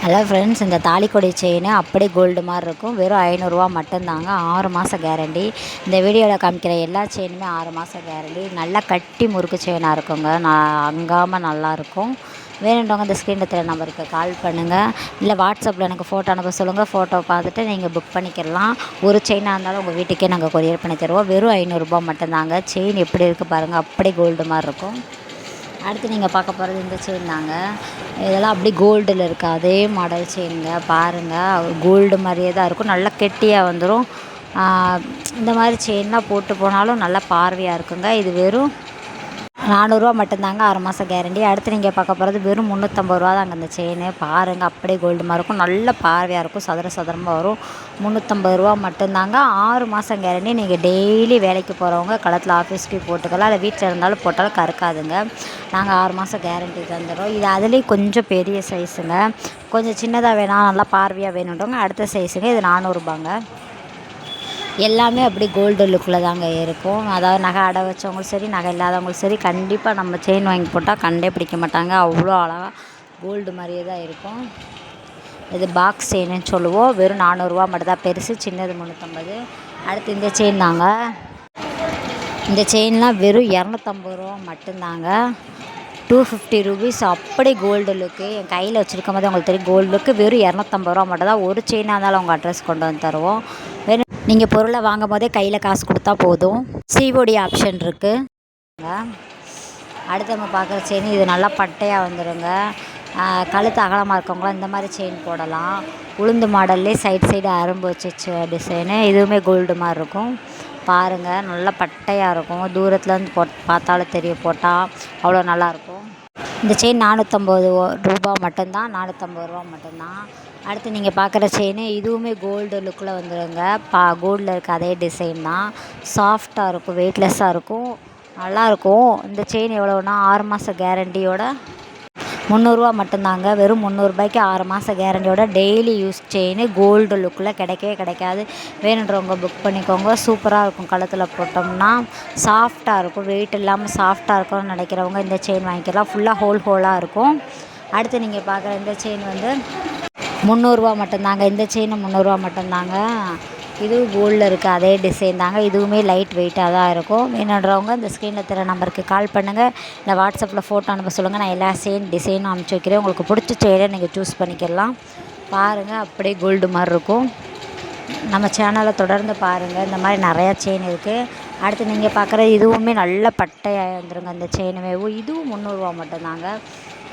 Hello friends, இந்த தாலிக்கொடி chain அப்படியே gold மாதிரி இருக்கும். வெறும் 500 மட்டும்தாங்க. 6 மாதம் கேரண்டி. இந்த வீடியோவில் காமிக்கிற எல்லா செயினுமே 6 மாதம் கேரண்டி. நல்லா கட்டி முறுக்கு செயினாக இருக்குங்க. நான் அங்காமல் நல்லாயிருக்கும். வேணுன்றவங்க இந்த ஸ்க்ரீனில் தெரிய நம்பருக்கு கால் பண்ணுங்கள். இல்லை வாட்ஸ்அப்பில் எனக்கு ஃபோட்டோ அனுப்ப சொல்லுங்கள். ஃபோட்டோ பார்த்துட்டு நீங்கள் புக் பண்ணிக்கிடலாம். ஒரு செயினாக இருந்தாலும் உங்கள் வீட்டுக்கே நாங்கள் கொரியர் பண்ணி தருவோம். வெறும் 500 மட்டும்தாங்க. செயின் எப்படி இருக்குது பாருங்கள், அப்படியே கோல்டு மாதிரி இருக்கும். அடுத்து நீங்கள் பார்க்க போகிறது இந்த செயின் தாங்க. இதெல்லாம் அப்படி கோல்டில் இருக்குது, அதே மாடல் செயினுங்க. பாருங்கள், கோல்டு மாதிரியே தான் இருக்கும். நல்லா கெட்டியாக வந்துடும். இந்த மாதிரி செயின்லாம் போட்டு போனாலும் நல்லா பார்வையாக இருக்குங்க. இது வெறும் 400 மட்டும்தாங்க. 6 மாதம் கேரண்டி. அடுத்து நீங்கள் பார்க்க போகிறது வெறும் 350 தாங்க இந்த செயின். பாருங்கள், அப்படியே கோல்டு மாதிரி இருக்கும். நல்ல பார்வையாக இருக்கும். சதுரமாக வரும். 350 மட்டும்தாங்க. 6 மாதம் கேரண்டி. நீங்கள் டெய்லி வேலைக்கு போகிறவங்க கழுத்தில் ஆஃபீஸ்க்கு போட்டுக்கலாம். இல்லை வீட்டில் இருந்தாலும் போட்டாலும் கறக்காதுங்க. நாங்கள் 6 மாதம் கேரண்டி தந்துடுறோம். இது அதுலேயும் கொஞ்சம் பெரிய சைஸுங்க. கொஞ்சம் சின்னதாக வேணாம், நல்லா பார்வையாக வேணுன்றவங்க அடுத்த சைஸுங்க. இது 400 எல்லாமே அப்படி கோல்டு லுக்கில் தாங்க இருக்கும். அதாவது நகை அடை வச்சவங்களும் சரி, நகை இல்லாதவங்களும் சரி, கண்டிப்பாக நம்ம செயின் வாங்கி போட்டால் கண்டே பிடிக்க மாட்டாங்க. அவ்வளோ அழகாக கோல்டு மாதிரியே தான் இருக்கும். இது பாக்ஸ் செயின்னு சொல்லுவோம். வெறும் 400 மட்டும்தான். பெருசு, சின்னது 350. அடுத்து இந்த செயின் தாங்க. இந்த செயின்லாம் வெறும் 250 மட்டும்தாங்க. 250 ருபீஸ். அப்படி கோல்டு லுக்கு. என் கையில் வச்சுருக்கும் போது உங்களுக்கு தெரியும் கோல்டு லுக்கு. வெறும் 250 மட்டும் தான். ஒரு செயினாக இருந்தாலும் உங்கள் அட்ரஸ் கொண்டு வந்து தருவோம். நீங்கள் பொருளை வாங்கும் போதே கையில் காசு கொடுத்தா போதும். சிஓடி ஆப்ஷன் இருக்குது. அடுத்து நம்ம பார்க்குற செயின் இது நல்லா பட்டையாக வந்துடுங்க. கழுத்து அகலமாக இருக்கவங்களாம் இந்த மாதிரி செயின் போடலாம். உளுந்து மாடல்லே சைடு அரும்பு வச்சு டிசைனு. இதுவுமே கோல்டு மாதிரி இருக்கும். பாருங்கள், நல்லா பட்டையாக இருக்கும். தூரத்துலேருந்து பார்த்தாலும் தெரியும், போட்டால் அவ்வளோ நல்லாயிருக்கும். இந்த செயின் 450 மட்டும்தான். 450 மட்டும்தான். அடுத்து நீங்கள் பார்க்குற செயின் இதுவுமே கோல்டு லுக்கில் வந்துடுங்க. கோல்டில் இருக்க அதே டிசைன் தான். சாஃப்டாக இருக்கும், வெயிட்லெஸ்ஸாக இருக்கும், நல்லாயிருக்கும். இந்த செயின் எவ்வளோன்னா 6 மாதம் கேரண்டியோட 300 மட்டும்தாங்க. வெறும் 300 6 மாதம் கேரண்டியோட டெய்லி யூஸ் செயின். கோல்டு லுக்கில் கிடைக்கவே கிடைக்காது. வேணுன்றவங்க புக் பண்ணிக்கோங்க. சூப்பராக இருக்கும். கழுத்தில் போட்டோம்னா சாஃப்டாக இருக்கும். வெயிட் இல்லாமல் சாஃப்டாக இருக்கும்னு நினைக்கிறவங்க இந்த செயின் வாங்கிக்கலாம். ஃபுல்லாக ஹோலாக இருக்கும். அடுத்து நீங்கள் பார்க்குற இந்த செயின் வந்து 300 மட்டும்தாங்க. இந்த செயின் 300 மட்டும்தாங்க. இதுவும் கோல்டில் இருக்குது, அதே டிசைன் தாங்க. இதுவுமே லைட் வெயிட்டாக தான் இருக்கும். வேணுன்றவங்க இந்த ஸ்க்ரீனில் தர நம்பருக்கு கால் பண்ணுங்கள். இல்லை வாட்ஸ்அப்பில் ஃபோட்டோ அனுப்ப சொல்லுங்கள். நான் எல்லா டிசைனும் அனுப்பிச்சி வைக்கிறேன். உங்களுக்கு பிடிச்ச செயினை நீங்கள் சூஸ் பண்ணிக்கலாம். பாருங்கள், அப்படியே கோல்டு மாதிரி இருக்கும். நம்ம சேனலை தொடர்ந்து பாருங்கள். இந்த மாதிரி நிறையா செயின் இருக்குது. அடுத்து நீங்கள் பார்க்குற இதுவுமே நல்ல பட்டையாக வந்துருங்க. இந்த செயினுமே இதுவும் 300 மட்டும்தாங்க.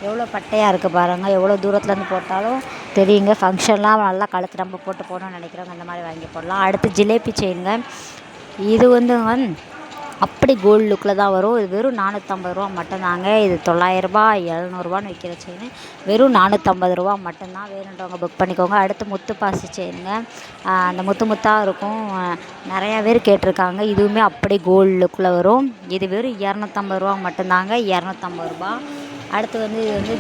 எவ்வளோ பட்டையாக இருக்குது பாருங்கள். எவ்வளோ தூரத்துலேருந்து போட்டாலும் தெரியுங்க. ஃபங்க்ஷன்லாம் நல்லா கழுத்து நம்ம போட்டு போகணும்னு நினைக்கிறவங்க இந்த மாதிரி வாங்கி போடலாம். அடுத்து ஜிலேபி செயினுங்க. இது வந்து அப்படி கோல்டு லுக்கில் தான் வரும். இது வெறும் 450 மட்டும்தாங்க. இது 900 700 விற்கிற செயின். வெறும் 450 மட்டும்தான். வேணுன்றவங்க புக் பண்ணிக்கோங்க. அடுத்து முத்து பாசி செயினுங்க. அந்த முத்தாக இருக்கும். நிறையா பேர் கேட்டிருக்காங்க. இதுவுமே அப்படி கோல்டு லுக்கில் வரும். இது வெறும் 250 மட்டும்தாங்க. 250. அடுத்து வந்து இது வந்து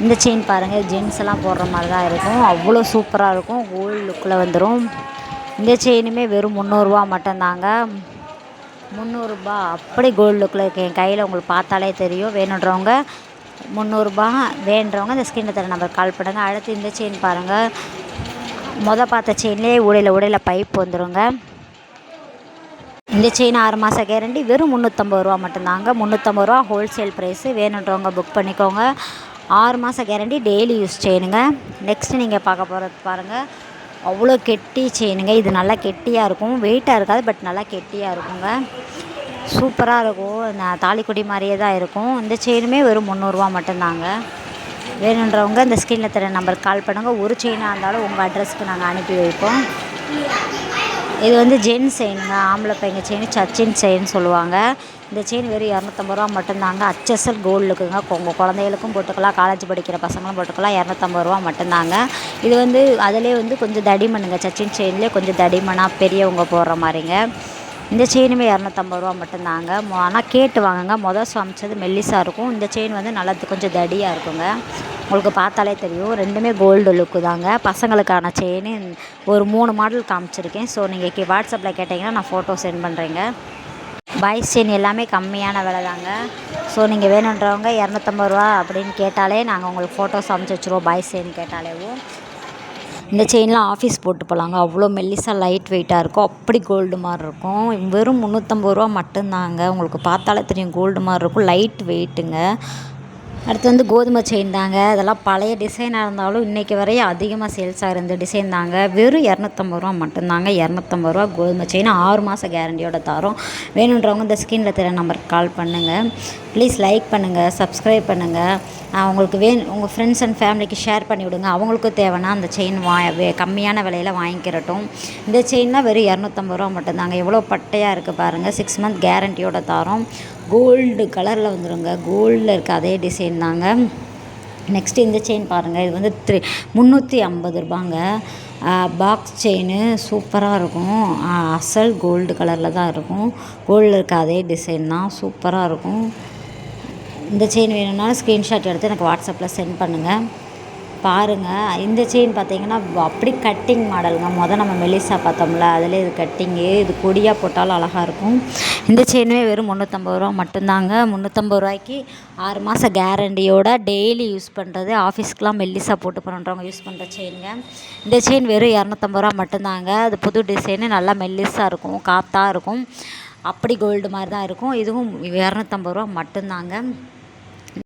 இந்த செயின் பாருங்கள். ஜென்ஸ் எல்லாம் போடுற மாதிரி தான் இருக்கும். அவ்வளோ சூப்பராக இருக்கும். கோல்டு லுக்கில் வந்துடும். இந்த செயினுமே வெறும் 300 மட்டும்தாங்க. 300 அப்படி கோல்டு லுக்கில் இருக்குது. என் கையில் உங்களுக்கு பார்த்தாலே தெரியும். வேணுன்றவங்க 300 வேணுன்றவங்க இந்த ஸ்க்ரீனில் தர நம்பருக்கு கால் பண்ணுங்கள். அடுத்து இந்த செயின் பாருங்கள். பார்த்த செயின்லேயே உடையில் பைப் வந்துடுங்க. இந்த செயின் 6 மாதம் கேரண்டி. வெறும் 350 மட்டும்தாங்க. 350 ஹோல்சேல் ப்ரைஸு. வேணுன்றவங்க புக் பண்ணிக்கோங்க. 6 மாதம் கேரண்டி. டெய்லி யூஸ் செயினுங்க. நெக்ஸ்ட்டு நீங்கள் பார்க்க போகிறது பாருங்கள். அவ்வளோ கெட்டி செயினுங்க. இது நல்லா கெட்டியாக இருக்கும். வெயிட்டாக இருக்காது, பட் நல்லா கெட்டியாக இருக்குங்க. சூப்பராக இருக்கும். தாலிக்கொடி மாதிரியே தான் இருக்கும். இந்த செயினுமே வெறும் 300 மட்டும்தாங்க. வேணுன்றவங்க இந்த ஸ்க்ரீனில் தர நம்பருக்கு கால் பண்ணுங்கள். ஒரு செயினாக இருந்தாலும் உங்கள் அட்ரஸ்க்கு நாங்கள் அனுப்பி வைப்போம். இது வந்து ஜென்ஸ் செயினுங்க. ஆம்பளை பையங்க செயின் சச்சின் செயின் சொல்லுவாங்க. இந்த செயின் வெறும் 250 மட்டும்தாங்க. HSL கோல்டு இருக்குங்க. உங்கள் குழந்தைகளுக்கும் போட்டுக்கலாம், காலேஜ் படிக்கிற பசங்களும் போட்டுக்கலாம். 250 மட்டும்தாங்க. இது வந்து அதிலே வந்து கொஞ்சம் தடிமனுங்க. சச்சின் செயின்லேயே கொஞ்சம் தடிமனாக பெரியவங்க போடுற மாதிரிங்க. இந்த செயினுமே 250 மட்டும்தாங்க. ஆனால் கேட்டு வாங்குங்க. சமைச்சது மெல்லிசாக இருக்கும். இந்த செயின் வந்து நல்லா கொஞ்சம் தடியாக இருக்குங்க. உங்களுக்கு பார்த்தாலே தெரியும். ரெண்டுமே கோல்டு லுக்கு தாங்க. பசங்களுக்கான செயின் ஒரு 3 மாடல் காமிச்சிருக்கேன். ஸோ நீங்கள் வாட்ஸ்அப்பில் கேட்டிங்கன்னா நான் ஃபோட்டோ சென்ட் பண்ணுறேங்க. பாய்ஸ் செயின் எல்லாமே கம்மியான விலை தாங்க. ஸோ நீங்கள் வேணுன்றவங்க 250 ரூபா அப்படின்னு கேட்டாலே நாங்கள் உங்களுக்கு ஃபோட்டோஸ் அமுச்சு வச்சுருவோம். பாய் செயின் கேட்டாலேவும். இந்த செயின்லாம் ஆஃபீஸ் போட்டு போகலாங்க. அவ்வளோ மெல்லிசாக லைட் வெயிட்டாக இருக்கும். அப்படி கோல்டு மாதிரி இருக்கும். வெறும் 350 ரூபா மட்டும்தாங்க. உங்களுக்கு பார்த்தாலே தெரியும் கோல்டு மாதிரி இருக்கும். லைட் வெயிட்டுங்க. அடுத்து வந்து கோதுமை செயின் தாங்க. அதெல்லாம் பழைய டிசைனாக இருந்தாலும் இன்றைக்கி வரையும் அதிகமாக சேல்ஸ் ஆகிற இந்த டிசைன் தாங்க. வெறும் 250 ரூபா மட்டும்தாங்க. 250 ரூபா கோதுமை செயின் 6 மாதம் கேரண்டியோட தரோம். வேணுன்றவங்க இந்த ஸ்க்ரீனில் தெரிய நம்பருக்கு கால் பண்ணுங்கள். ப்ளீஸ் லைக் பண்ணுங்கள், சப்ஸ்கிரைப் பண்ணுங்கள். உங்களுக்கு உங்கள் ஃப்ரெண்ட்ஸ் அண்ட் ஃபேமிலிக்கு ஷேர் பண்ணி விடுங்க. அவங்களுக்கும் தேவைன்னா அந்த செயின் கம்மியான விலையில் வாங்கிக்கிறட்டும். இந்த செயின்லாம் வெறும் 250 ரூபா மட்டும்தாங்க. எவ்வளோ பட்டையாக இருக்குது பாருங்கள். 6 மந்த் கேரண்டியோட தரோம். கோல்டு கலரில் வந்துடுங்க. கோல்டில் இருக்க அதே டிசைன் தாங்க. நெக்ஸ்ட்டு இந்த செயின் பாருங்கள். இது வந்து 350 ரூபாங்க. பாக்ஸ் செயின் சூப்பராக இருக்கும். அசல் கோல்டு கலரில் தான் இருக்கும். கோல்டில் இருக்க அதே டிசைன் தான். சூப்பராக இருக்கும். இந்த செயின் வேணும்னாலும் ஸ்க்ரீன்ஷாட் எடுத்து எனக்கு வாட்ஸ்அப்பில் சென்ட் பண்ணுங்கள். பாருங்கள். இந்த செயின் பார்த்திங்கன்னா அப்படி கட்டிங் மாடலுங்க. நம்ம மெலிசா பார்த்தோம்ல, அதில் இது கட்டிங்கு. இது கொடியாக போட்டாலும் அழகாக இருக்கும். இந்த செயினுமே வெறும் 350 ரூபா மட்டும்தாங்க. 350 ரூபாய்க்கு 6 மாதம் கேரண்டியோட டெய்லி யூஸ் பண்ணுறது, ஆஃபீஸ்க்கெலாம் மெல்லிசா போட்டு போகிறவங்க யூஸ் பண்ணுற செயினுங்க. இந்த செயின் வெறும் 250 ரூபா மட்டும்தாங்க. அது புது டிசைனு, நல்லா மெல்லிசாக இருக்கும், காத்தாக இருக்கும். அப்படி கோல்டு மாதிரி தான் இருக்கும். இதுவும் 250 ரூபா மட்டும்தாங்க.